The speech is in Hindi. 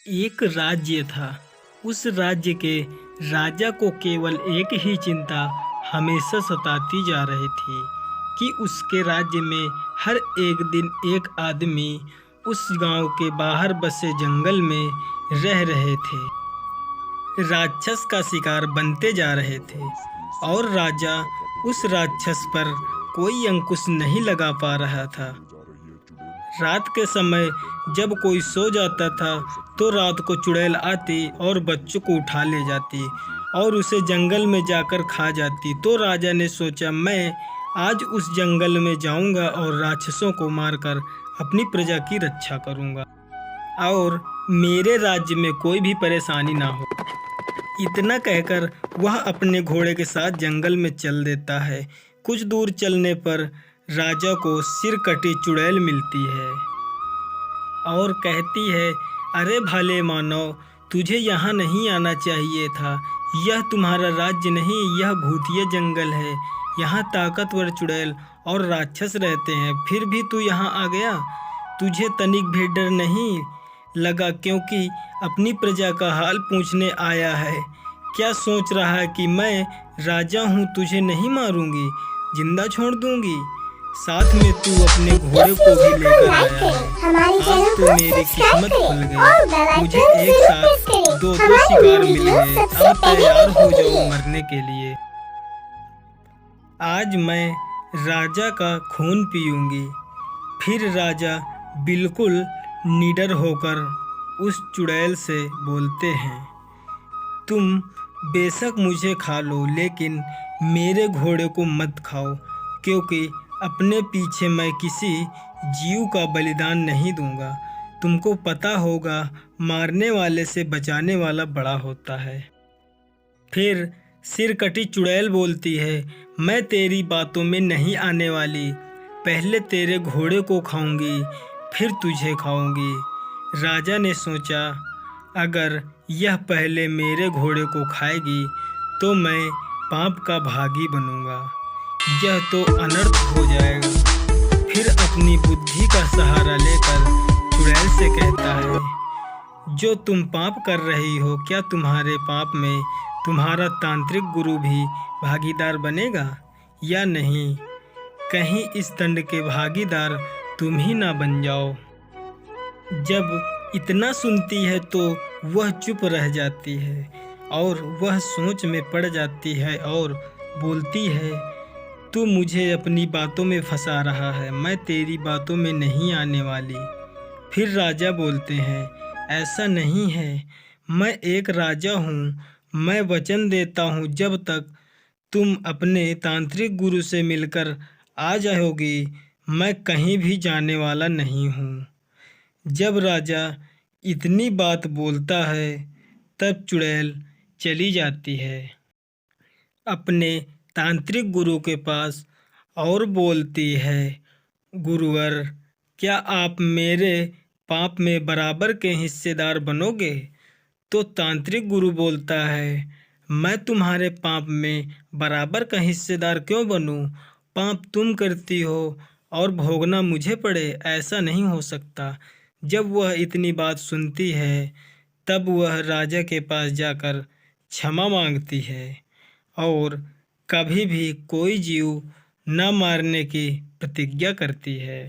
एक राज्य था। उस राज्य के राजा को केवल एक ही चिंता हमेशा सताती जा रही थी कि उसके राज्य में हर एक दिन एक आदमी उस गांव के बाहर बसे जंगल में रह रहे थे, राक्षस का शिकार बनते जा रहे थे और राजा उस राक्षस पर कोई अंकुश नहीं लगा पा रहा था। रात के समय जब कोई सो जाता था तो रात को चुड़ैल आती और बच्चों को उठा ले जाती और उसे जंगल में जाकर खा जाती। तो राजा ने सोचा, मैं आज उस जंगल में जाऊंगा और राक्षसों को मारकर अपनी प्रजा की रक्षा करूंगा और मेरे राज्य में कोई भी परेशानी ना हो। इतना कहकर वह अपने घोड़े के साथ जंगल में चल देता है। कुछ दूर चलने पर राजा को सिर कटी चुड़ैल मिलती है और कहती है, अरे भले मानव, तुझे यहाँ नहीं आना चाहिए था। यह तुम्हारा राज्य नहीं, यह भूतिया जंगल है। यहाँ ताकतवर चुड़ैल और राक्षस रहते हैं, फिर भी तू यहाँ आ गया। तुझे तनिक भी डर नहीं लगा क्योंकि अपनी प्रजा का हाल पूछने आया है। क्या सोच रहा है कि मैं राजा हूँ, तुझे नहीं मारूंगी, जिंदा छोड़ दूंगी। साथ में तू अपने घोड़े को भी लेकर आया है। आज तो मेरी किस्मत खुल गई, मुझे एक साथ दो शिकार मिल गए। अब तैयार हो जाओ मरने के लिए। आज मैं राजा का खून पीऊंगी। फिर राजा बिल्कुल निडर होकर उस चुड़ैल से बोलते हैं, तुम बेशक मुझे खा लो, लेकिन मेरे घोड़े को मत खाओ, क्योंकि अपने पीछे मैं किसी जीव का बलिदान नहीं दूंगा। तुमको पता होगा, मारने वाले से बचाने वाला बड़ा होता है। फिर सिर कटी चुड़ैल बोलती है, मैं तेरी बातों में नहीं आने वाली। पहले तेरे घोड़े को खाऊंगी, फिर तुझे खाऊंगी। राजा ने सोचा, अगर यह पहले मेरे घोड़े को खाएगी तो मैं पाप का भागी बनूंगा, यह तो अनर्थ हो जाएगा। फिर अपनी बुद्धि का सहारा लेकर चुड़ैल से कहता है, जो तुम पाप कर रही हो, क्या तुम्हारे पाप में तुम्हारा तांत्रिक गुरु भी भागीदार बनेगा या नहीं? कहीं इस दंड के भागीदार तुम ही ना बन जाओ। जब इतना सुनती है तो वह चुप रह जाती है और वह सोच में पड़ जाती है और बोलती है, तू मुझे अपनी बातों में फंसा रहा है, मैं तेरी बातों में नहीं आने वाली। फिर राजा बोलते हैं, ऐसा नहीं है, मैं एक राजा हूँ। मैं वचन देता हूँ, जब तक तुम अपने तांत्रिक गुरु से मिलकर आ जाओगी, मैं कहीं भी जाने वाला नहीं हूँ। जब राजा इतनी बात बोलता है तब चुड़ैल चली जाती है अपने तांत्रिक गुरु के पास और बोलती है, गुरुवर, क्या आप मेरे पाप में बराबर के हिस्सेदार बनोगे? तो तांत्रिक गुरु बोलता है, मैं तुम्हारे पाप में बराबर का हिस्सेदार क्यों बनूं? पाप तुम करती हो और भोगना मुझे पड़े, ऐसा नहीं हो सकता। जब वह इतनी बात सुनती है तब वह राजा के पास जाकर क्षमा मांगती है और कभी भी कोई जीव न मारने की प्रतिज्ञा करती है।